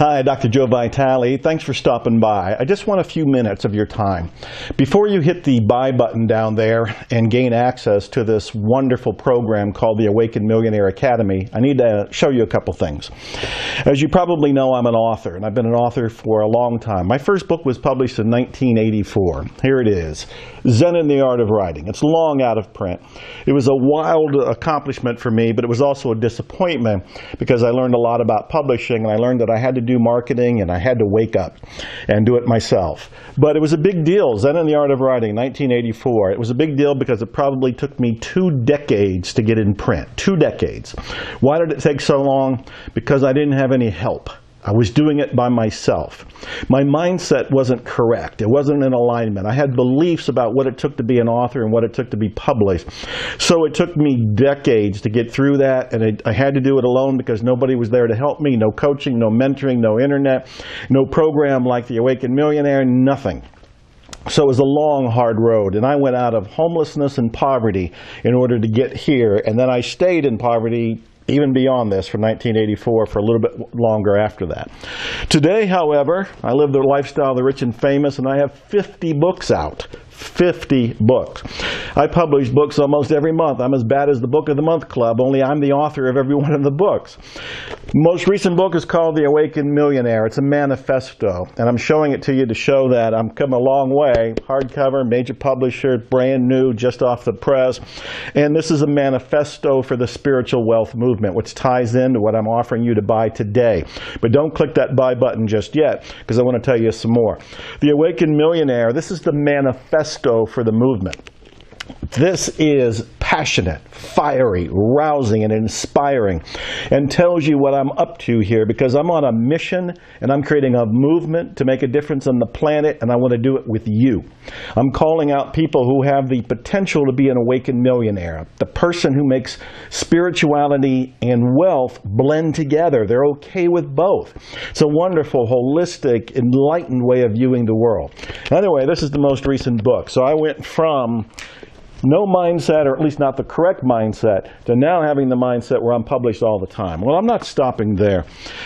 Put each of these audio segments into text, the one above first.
Hi, Dr. Joe Vitale. Thanks for stopping by. I just want a few minutes of your time. Before you hit the buy button down there and gain access to this wonderful program called the Awakened Millionaire Academy, I need to show you a couple things. As you probably know, I'm an author, and I've been an author for a long time. My first book was published in 1984. Here it is, Zen in the Art of Writing. It's long out of print. It was a wild accomplishment for me, but it was also a disappointment because I learned a lot about publishing, and I learned that I had to do marketing and I had to wake up and do it myself. But it was a big deal. Zen in the Art of Writing, 1984. It was a big deal because it probably took me 2 decades to get in print. 2 decades. Why did it take so long? Because I didn't have any help. I was doing it by myself. My mindset wasn't correct. It wasn't in alignment. I had beliefs about what it took to be an author and what it took to be published. So it took me decades to get through that, and I had to do it alone because nobody was there to help me. No coaching, no mentoring, no internet, no program like the Awakened Millionaire, nothing. So it was a long, hard road, and I went out of homelessness and poverty in order to get here, and then I stayed in poverty even beyond this, from 1984 for a little bit longer after that. Today, however, I live the lifestyle of the rich and famous, and I have 50 books out. 50 books. I publish books almost every month. I'm as bad as the Book of the Month Club, only I'm the author of every one of the books. Most recent book is called The Awakened Millionaire. It's a manifesto, and I'm showing it to you to show that I'm come a long way. Hardcover, major publisher, brand new, just off the press. And this is a manifesto for the spiritual wealth movement, which ties into what I'm offering you to buy today. But don't click that buy button just yet, because I want to tell you some more. The Awakened Millionaire, this is the manifesto for the movement. This is passionate, fiery, rousing, and inspiring, and tells you what I'm up to here, because I'm on a mission and I'm creating a movement to make a difference on the planet, and I want to do it with you. I'm calling out people who have the potential to be an awakened millionaire, the person who makes spirituality and wealth blend together. They're okay with both. It's a wonderful, holistic, enlightened way of viewing the world. Anyway, this is the most recent book. So I went from no mindset, or at least not the correct mindset, to now having the mindset where I'm published all the time. Well, I'm not stopping there.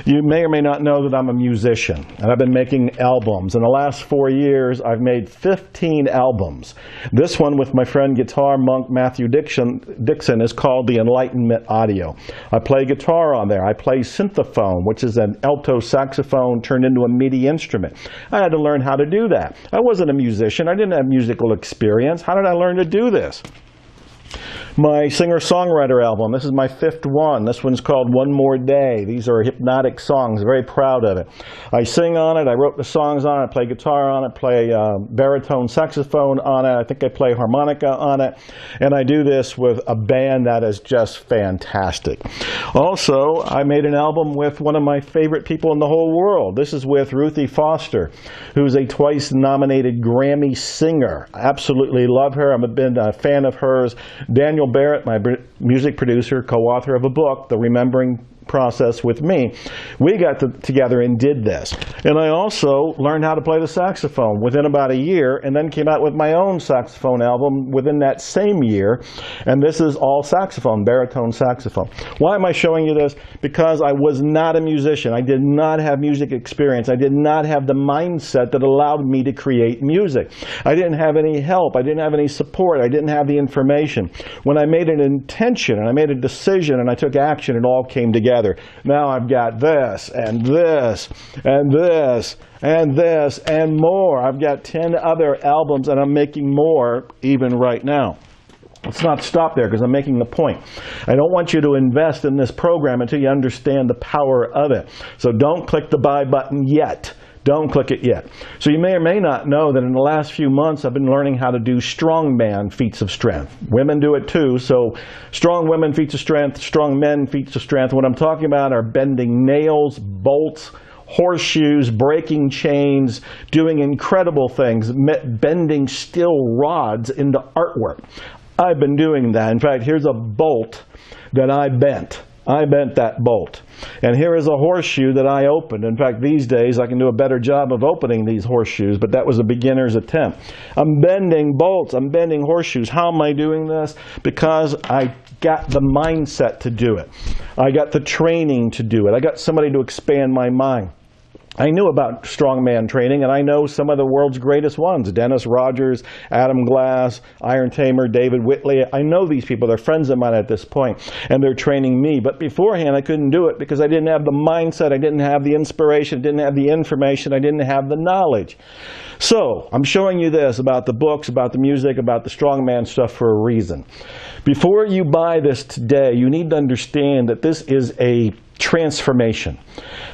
You may or may not know that I'm a musician, and I've been making albums. In the last 4 years, I've made 15 albums. This one with my friend guitar monk Matthew Dixon is called the Enlightenment Audio. I play guitar on there. I play synthophone, which is an alto saxophone turned into a MIDI instrument. I had to learn how to do that. I wasn't a musician. I didn't have musical experience. How did I learn to do this? My singer-songwriter album, this is my 5th one. This one's called One More Day. These are hypnotic songs. I'm very proud of it. I sing on it. I wrote the songs on it. I play guitar on it, play baritone saxophone on it. I think I play harmonica on it. And I do this with a band that is just fantastic. Also, I made an album with one of my favorite people in the whole world. This is with Ruthie Foster, who's a twice-nominated Grammy singer. I absolutely love her. I've been a fan of hers. Daniel Barrett, my music producer, co-author of a book, The Remembering Process, with me, we got together and did this. And I also learned how to play the saxophone within about a year, and then came out with my own saxophone album within that same year. And this is all saxophone, baritone saxophone. Why am I showing you this? Because I was not a musician. I did not have music experience. I did not have the mindset that allowed me to create music. I didn't have any help. I didn't have any support. I didn't have the information. When I made an intention and I made a decision and I took action, it all came together. Now I've got this and this and this and this and more. I've got 10 other albums, and I'm making more even right now. Let's not stop there, because I'm making the point. I don't want you to invest in this program until you understand the power of it. So don't click the buy button yet. Don't click it yet. So you may or may not know that in the last few months I've been learning how to do strongman feats of strength. Women do it too, so strong women feats of strength, strong men feats of strength. What I'm talking about are bending nails, bolts, horseshoes, breaking chains, doing incredible things, bending steel rods into artwork. I've been doing that. In fact, here's a bolt that I bent. I bent that bolt. And here is a horseshoe that I opened. In fact, these days I can do a better job of opening these horseshoes, but that was a beginner's attempt. I'm bending bolts. I'm bending horseshoes. How am I doing this? Because I got the mindset to do it. I got the training to do it. I got somebody to expand my mind. I knew about strongman training, and I know some of the world's greatest ones. Dennis Rogers, Adam Glass, Iron Tamer, David Whitley. I know these people. They're friends of mine at this point, and they're training me. But beforehand, I couldn't do it because I didn't have the mindset. I didn't have the inspiration. I didn't have the information. I didn't have the knowledge. So I'm showing you this about the books, about the music, about the strongman stuff for a reason. Before you buy this today, you need to understand that this is a transformation.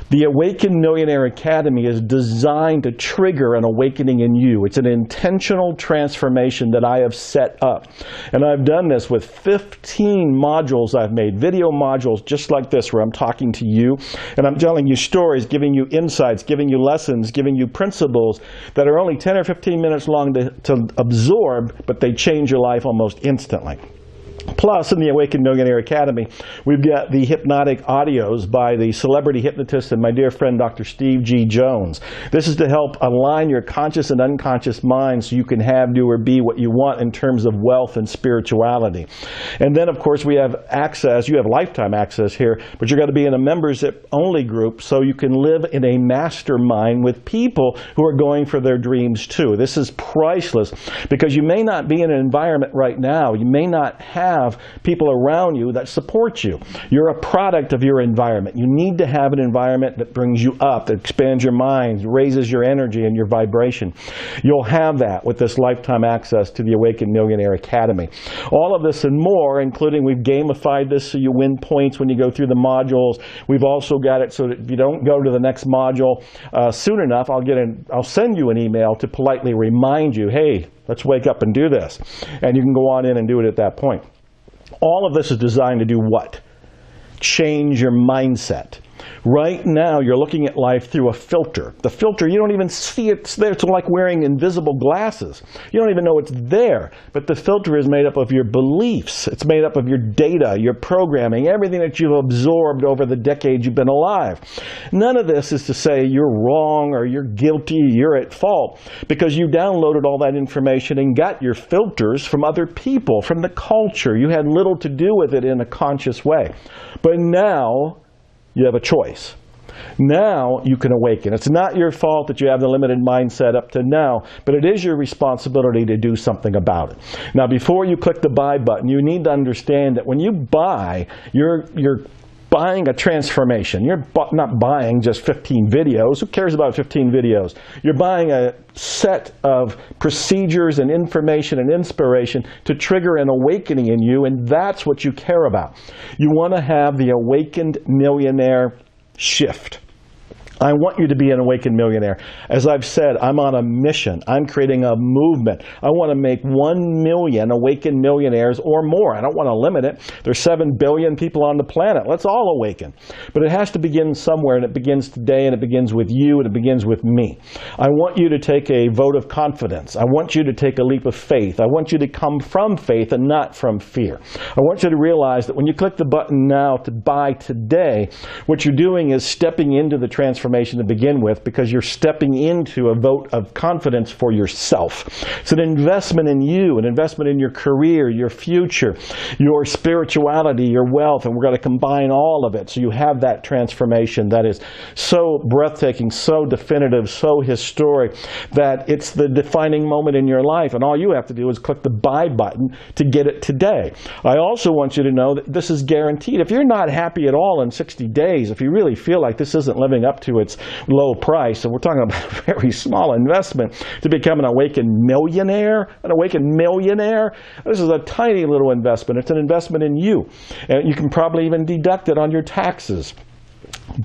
The Awakened Millionaire Academy is designed to trigger an awakening in you. It's an intentional transformation that I have set up. And I've done this with 15 modules I've made, video modules just like this, where I'm talking to you and I'm telling you stories, giving you insights, giving you lessons, giving you principles that are only 10 or 15 minutes long to absorb, but they change your life almost instantly. Plus, in the Awakened Millionaire Academy, we've got the hypnotic audios by the celebrity hypnotist and my dear friend, Dr. Steve G. Jones. This is to help align your conscious and unconscious mind so you can have, do, or be what you want in terms of wealth and spirituality. And then, of course, we have access. You have lifetime access here, but you're going to be in a members-only group so you can live in a mastermind with people who are going for their dreams, too. This is priceless because you may not be in an environment right now. You may not have people around you that support you. You're a product of your environment. You need to have an environment that brings you up, that expands your mind, raises your energy and your vibration. You'll have that with this lifetime access to the Awakened Millionaire Academy. All of this and more, including we've gamified this so you win points when you go through the modules. We've also got it so that if you don't go to the next module soon enough, I'll send you an email to politely remind you, hey, let's wake up and do this. And you can go on in and do it at that point. All of this is designed to do what? Change your mindset. Right now, you're looking at life through a filter. The filter, you don't even see it's there. It's like wearing invisible glasses. You don't even know it's there. But the filter is made up of your beliefs. It's made up of your data, your programming, everything that you've absorbed over the decades you've been alive. None of this is to say you're wrong or you're guilty, you're at fault, because you downloaded all that information and got your filters from other people, from the culture. You had little to do with it in a conscious way. But now, you have a choice. Now you can awaken. It's not your fault that you have the limited mindset up to now, but it is your responsibility to do something about it. Now, before you click the buy button, you need to understand that when you buy, you're buying a transformation. You're not buying just 15 videos. Who cares about 15 videos? You're buying a set of procedures and information and inspiration to trigger an awakening in you, and that's what you care about. You want to have the Awakened Millionaire shift. I want you to be an awakened millionaire. As I've said, I'm on a mission. I'm creating a movement. I want to make 1 million awakened millionaires or more. I don't want to limit it. There's 7 billion people on the planet. Let's all awaken. But it has to begin somewhere, and it begins today, and it begins with you, and it begins with me. I want you to take a vote of confidence. I want you to take a leap of faith. I want you to come from faith and not from fear. I want you to realize that when you click the button now to buy today, what you're doing is stepping into the transformation to begin with, because you're stepping into a vote of confidence for yourself. It's an investment in you, an investment in your career, your future, your spirituality, your wealth, and we're going to combine all of it so you have that transformation that is so breathtaking, so definitive, so historic, that it's the defining moment in your life, and all you have to do is click the buy button to get it today. I also want you to know that this is guaranteed. If you're not happy at all in 60 days, if you really feel like this isn't living up to its low price, and we're talking about a very small investment to become an awakened millionaire, this is a tiny little investment. It's an investment in you, and you can probably even deduct it on your taxes.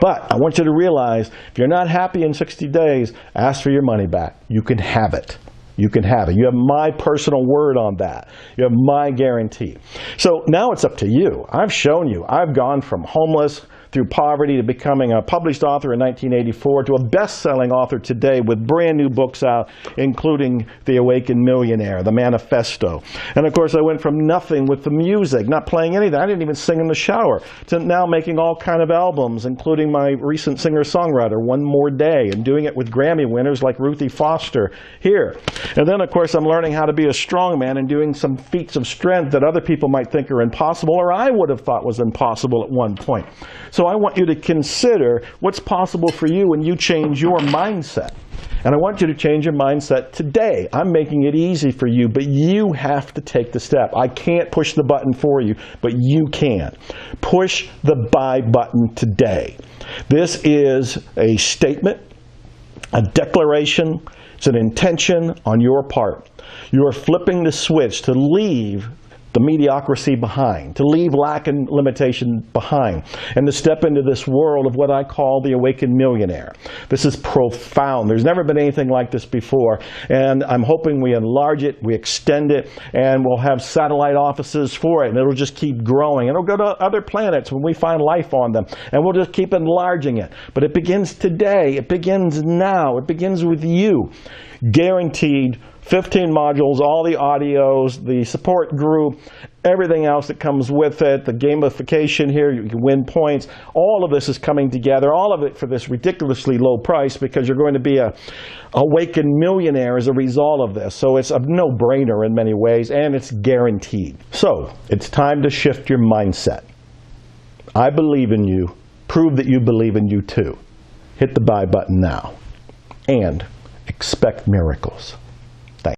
But I want you to realize, if you're not happy in 60 days, ask for your money back. You can have it. You can have it. You have my personal word on that. You have my guarantee. So now it's up to you. I've shown you. I've gone from homeless through poverty to becoming a published author in 1984 to a best-selling author today with brand new books out, including The Awakened Millionaire, The Manifesto. And of course, I went from nothing with the music, not playing anything. I didn't even sing in the shower, to now making all kind of albums, including my recent singer-songwriter, One More Day, and doing it with Grammy winners like Ruthie Foster here. And then, of course, I'm learning how to be a strong man and doing some feats of strength that other people might think are impossible, or I would have thought was impossible at one point. So So I want you to consider what's possible for you when you change your mindset. And I want you to change your mindset today. I'm making it easy for you, but you have to take the step. I can't push the button for you, but you can. Push the buy button today. This is a statement, a declaration, it's an intention on your part. You are flipping the switch to leave the mediocrity behind, to leave lack and limitation behind, and to step into this world of what I call the awakened millionaire. This is profound. There's never been anything like this before, and I'm hoping we enlarge it, we extend it, and we'll have satellite offices for it, and it'll just keep growing. It'll go to other planets when we find life on them, and we'll just keep enlarging it. But it begins today. It begins now. It begins with you. Guaranteed 15 modules, all the audios, the support group, everything else that comes with it, the gamification here, you can win points. All of this is coming together, all of it for this ridiculously low price, because you're going to be a awakened millionaire as a result of this. So it's a no-brainer in many ways, and it's guaranteed. So it's time to shift your mindset. I believe in you. Prove that you believe in you too. Hit the buy button now. And expect miracles.